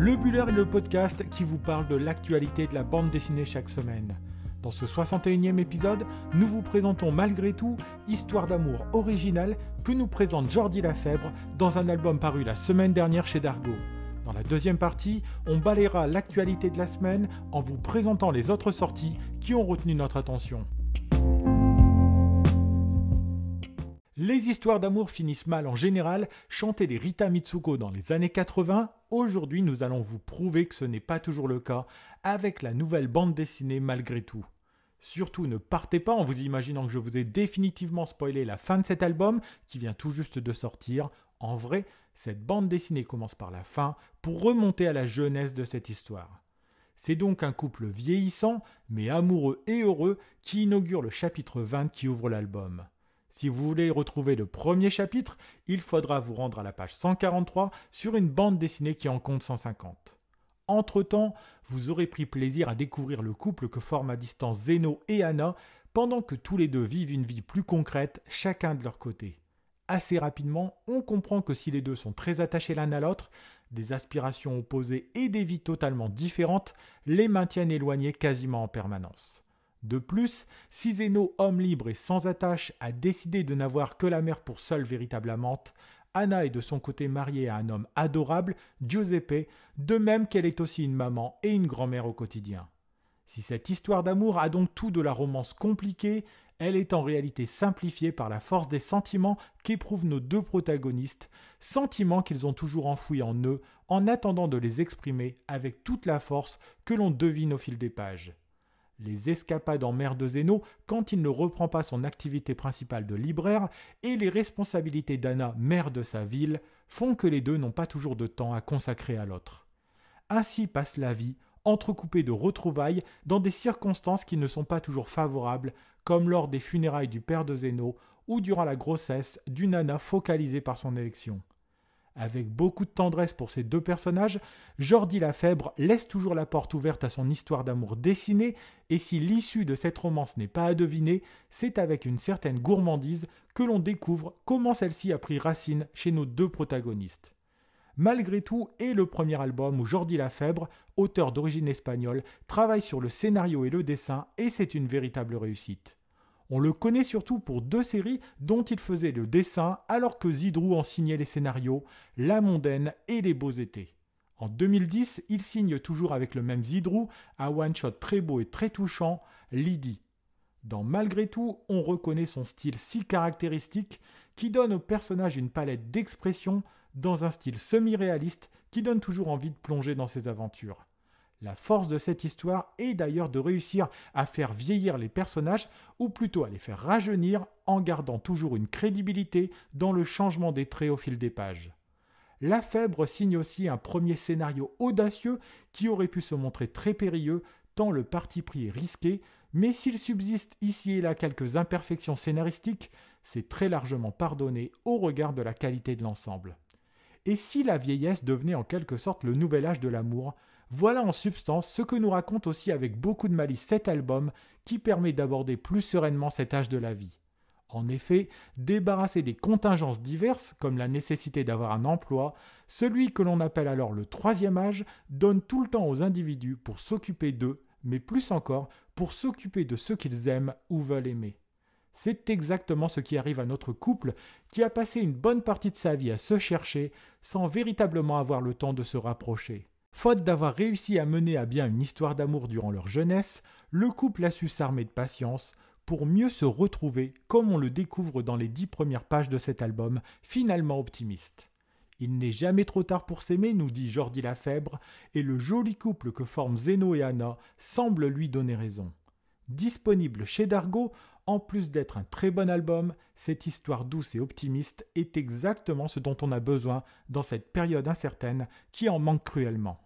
Le Buller est le podcast qui vous parle de l'actualité de la bande dessinée chaque semaine. Dans ce 61e épisode, nous vous présentons malgré tout Histoire d'amour originale que nous présente Jordi Lafèbre dans un album paru la semaine dernière chez Dargaud. Dans la deuxième partie, on balayera l'actualité de la semaine en vous présentant les autres sorties qui ont retenu notre attention. Les histoires d'amour finissent mal en général, chantaient les Rita Mitsuko dans les années 80. Aujourd'hui, nous allons vous prouver que ce n'est pas toujours le cas avec la nouvelle bande dessinée malgré tout. Surtout ne partez pas en vous imaginant que je vous ai définitivement spoilé la fin de cet album qui vient tout juste de sortir. En vrai, cette bande dessinée commence par la fin pour remonter à la jeunesse de cette histoire. C'est donc un couple vieillissant, mais amoureux et heureux qui inaugure le chapitre 20 qui ouvre l'album. Si vous voulez retrouver le premier chapitre, il faudra vous rendre à la page 143 sur une bande dessinée qui en compte 150. Entre-temps, vous aurez pris plaisir à découvrir le couple que forment à distance Zeno et Anna, pendant que tous les deux vivent une vie plus concrète, chacun de leur côté. Assez rapidement, on comprend que si les deux sont très attachés l'un à l'autre, des aspirations opposées et des vies totalement différentes les maintiennent éloignés quasiment en permanence. De plus, si Zeno, homme libre et sans attache, a décidé de n'avoir que la mère pour seule véritable amante, Anna est de son côté mariée à un homme adorable, Giuseppe, de même qu'elle est aussi une maman et une grand-mère au quotidien. Si cette histoire d'amour a donc tout de la romance compliquée, elle est en réalité simplifiée par la force des sentiments qu'éprouvent nos deux protagonistes, sentiments qu'ils ont toujours enfouis en eux, en attendant de les exprimer avec toute la force que l'on devine au fil des pages. Les escapades en mer de Zeno quand il ne reprend pas son activité principale de libraire et les responsabilités d'Anna, mère de sa ville, font que les deux n'ont pas toujours de temps à consacrer à l'autre. Ainsi passe la vie, entrecoupée de retrouvailles dans des circonstances qui ne sont pas toujours favorables, comme lors des funérailles du père de Zeno ou durant la grossesse d'une Anna focalisée par son élection. Avec beaucoup de tendresse pour ces deux personnages, Jordi Lafèbre laisse toujours la porte ouverte à son histoire d'amour dessinée, et si l'issue de cette romance n'est pas à deviner, c'est avec une certaine gourmandise que l'on découvre comment celle-ci a pris racine chez nos deux protagonistes. Malgré tout est le premier album où Jordi Lafèbre, auteur d'origine espagnole, travaille sur le scénario et le dessin, et c'est une véritable réussite. On le connaît surtout pour deux séries dont il faisait le dessin alors que Zidrou en signait les scénarios, La Mondaine et Les Beaux Étés. En 2010, il signe toujours avec le même Zidrou un one-shot très beau et très touchant, Lydie. Dans Malgré tout, on reconnaît son style si caractéristique qui donne au personnage une palette d'expressions dans un style semi-réaliste qui donne toujours envie de plonger dans ses aventures. La force de cette histoire est d'ailleurs de réussir à faire vieillir les personnages, ou plutôt à les faire rajeunir en gardant toujours une crédibilité dans le changement des traits au fil des pages. Lafèbre signe aussi un premier scénario audacieux qui aurait pu se montrer très périlleux tant le parti pris est risqué, mais s'il subsiste ici et là quelques imperfections scénaristiques, c'est très largement pardonné au regard de la qualité de l'ensemble. Et si la vieillesse devenait en quelque sorte le nouvel âge de l'amour, voilà en substance ce que nous raconte aussi avec beaucoup de malice cet album qui permet d'aborder plus sereinement cet âge de la vie. En effet, débarrassé des contingences diverses comme la nécessité d'avoir un emploi, celui que l'on appelle alors le troisième âge donne tout le temps aux individus pour s'occuper d'eux, mais plus encore pour s'occuper de ceux qu'ils aiment ou veulent aimer. C'est exactement ce qui arrive à notre couple qui a passé une bonne partie de sa vie à se chercher sans véritablement avoir le temps de se rapprocher. Faute d'avoir réussi à mener à bien une histoire d'amour durant leur jeunesse, le couple a su s'armer de patience pour mieux se retrouver comme on le découvre dans les 10 premières pages de cet album, finalement optimiste. Il n'est jamais trop tard pour s'aimer, nous dit Jordi Lafèbre, et le joli couple que forment Zeno et Anna semble lui donner raison. Disponible chez Dargaud, en plus d'être un très bon album, cette histoire douce et optimiste est exactement ce dont on a besoin dans cette période incertaine qui en manque cruellement.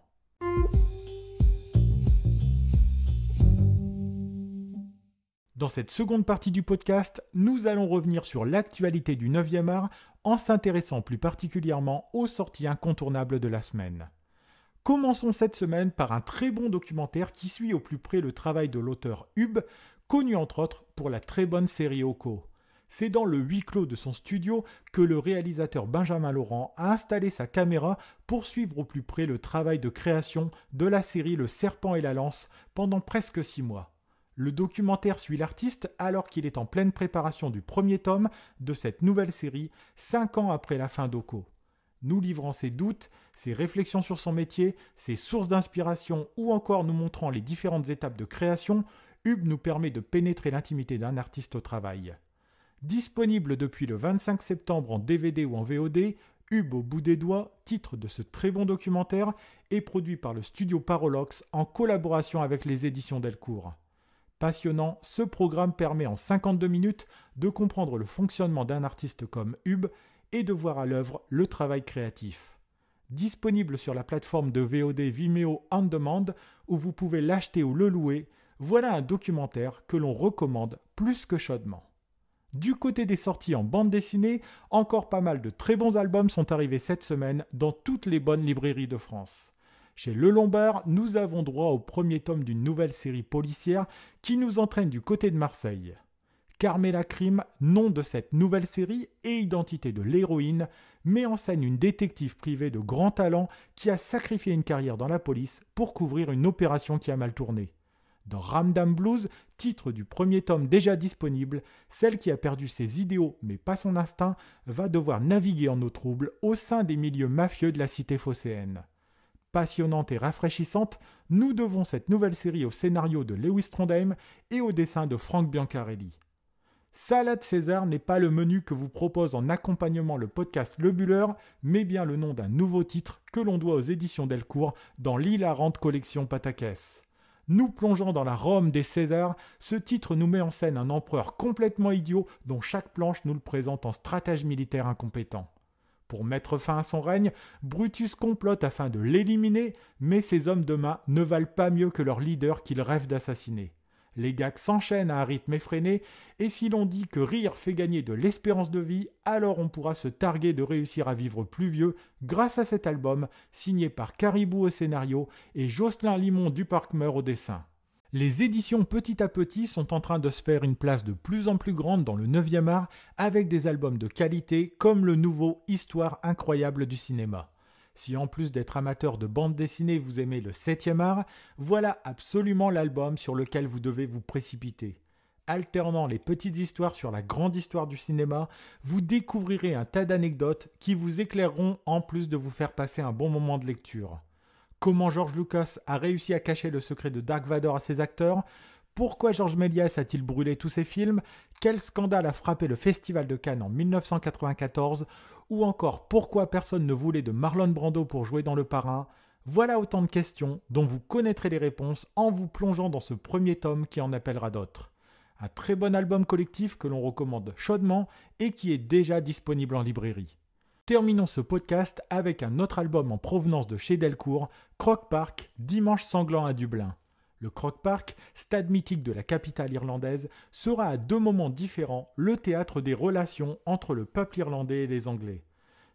Dans cette seconde partie du podcast, nous allons revenir sur l'actualité du 9e art en s'intéressant plus particulièrement aux sorties incontournables de la semaine. Commençons cette semaine par un très bon documentaire qui suit au plus près le travail de l'auteur Hub, connu entre autres pour la très bonne série Oko. C'est dans le huis clos de son studio que le réalisateur Benjamin Laurent a installé sa caméra pour suivre au plus près le travail de création de la série Le Serpent et la Lance pendant presque 6 mois. Le documentaire suit l'artiste alors qu'il est en pleine préparation du premier tome de cette nouvelle série, 5 ans après la fin d'Oko. Nous livrant ses doutes, ses réflexions sur son métier, ses sources d'inspiration ou encore nous montrant les différentes étapes de création, Hub nous permet de pénétrer l'intimité d'un artiste au travail. Disponible depuis le 25 septembre en DVD ou en VOD, Hub au bout des doigts, titre de ce très bon documentaire, est produit par le studio Parolox en collaboration avec les éditions Delcourt. Passionnant, ce programme permet en 52 minutes de comprendre le fonctionnement d'un artiste comme Hub et de voir à l'œuvre le travail créatif. Disponible sur la plateforme de VOD Vimeo On Demand où vous pouvez l'acheter ou le louer, voilà un documentaire que l'on recommande plus que chaudement. Du côté des sorties en bande dessinée, encore pas mal de très bons albums sont arrivés cette semaine dans toutes les bonnes librairies de France. Chez Le Lombard, nous avons droit au premier tome d'une nouvelle série policière qui nous entraîne du côté de Marseille. Carmela Crime, nom de cette nouvelle série et identité de l'héroïne, met en scène une détective privée de grand talent qui a sacrifié une carrière dans la police pour couvrir une opération qui a mal tourné. Dans Ramdam Blues, titre du premier tome déjà disponible, celle qui a perdu ses idéaux mais pas son instinct va devoir naviguer en eau trouble au sein des milieux mafieux de la cité phocéenne. Passionnante et rafraîchissante, nous devons cette nouvelle série au scénario de Lewis Trondheim et au dessin de Frank Biancarelli. Salade César n'est pas le menu que vous propose en accompagnement le podcast Le Buller, mais bien le nom d'un nouveau titre que l'on doit aux éditions Delcourt dans l'hilarante collection Patakès. Nous plongeant dans la Rome des Césars, ce titre nous met en scène un empereur complètement idiot dont chaque planche nous le présente en stratège militaire incompétent. Pour mettre fin à son règne, Brutus complote afin de l'éliminer, mais ses hommes de main ne valent pas mieux que leur leader qu'il rêve d'assassiner. Les gags s'enchaînent à un rythme effréné, et si l'on dit que rire fait gagner de l'espérance de vie, alors on pourra se targuer de réussir à vivre plus vieux grâce à cet album, signé par Caribou au scénario et Jocelyn Limon du Parc-Meur au dessin. Les éditions Petit à Petit sont en train de se faire une place de plus en plus grande dans le 9e art, avec des albums de qualité comme le nouveau Histoire incroyable du cinéma. Si en plus d'être amateur de bande dessinée vous aimez le 7e art, voilà absolument l'album sur lequel vous devez vous précipiter. Alternant les petites histoires sur la grande histoire du cinéma, vous découvrirez un tas d'anecdotes qui vous éclaireront en plus de vous faire passer un bon moment de lecture. Comment George Lucas a réussi à cacher le secret de Dark Vador à ses acteurs ? Pourquoi Georges Méliès a-t-il brûlé tous ses films ? Quel scandale a frappé le Festival de Cannes en 1994 ? Ou encore pourquoi personne ne voulait de Marlon Brando pour jouer dans Le Parrain ? Voilà autant de questions dont vous connaîtrez les réponses en vous plongeant dans ce premier tome qui en appellera d'autres. Un très bon album collectif que l'on recommande chaudement et qui est déjà disponible en librairie. Terminons ce podcast avec un autre album en provenance de chez Delcourt, Croke Park, Dimanche sanglant à Dublin. Le Croke Park, stade mythique de la capitale irlandaise, sera à 2 moments différents le théâtre des relations entre le peuple irlandais et les Anglais.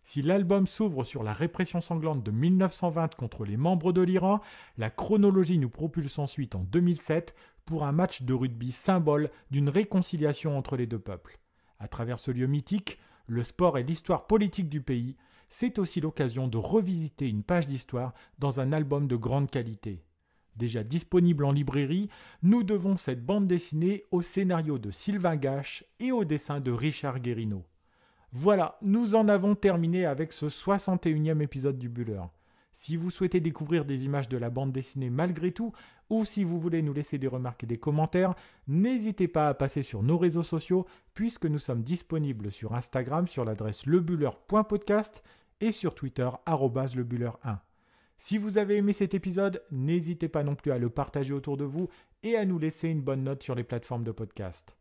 Si l'album s'ouvre sur la répression sanglante de 1920 contre les membres de l'IRA, la chronologie nous propulse ensuite en 2007 pour un match de rugby symbole d'une réconciliation entre les deux peuples. À travers ce lieu mythique, le sport et l'histoire politique du pays, c'est aussi l'occasion de revisiter une page d'histoire dans un album de grande qualité. Déjà disponible en librairie, nous devons cette bande dessinée au scénario de Sylvain Gache et au dessin de Richard Guérino. Voilà, nous en avons terminé avec ce 61e épisode du Buller. Si vous souhaitez découvrir des images de la bande dessinée malgré tout, ou si vous voulez nous laisser des remarques et des commentaires, n'hésitez pas à passer sur nos réseaux sociaux, puisque nous sommes disponibles sur Instagram sur l'adresse lebuller.podcast et sur Twitter @lebuller1. Si vous avez aimé cet épisode, n'hésitez pas non plus à le partager autour de vous et à nous laisser une bonne note sur les plateformes de podcast.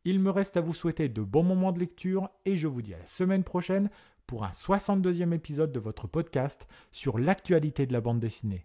Il me reste à vous souhaiter de bons moments de lecture et je vous dis à la semaine prochaine pour un 62e épisode de votre podcast sur l'actualité de la bande dessinée.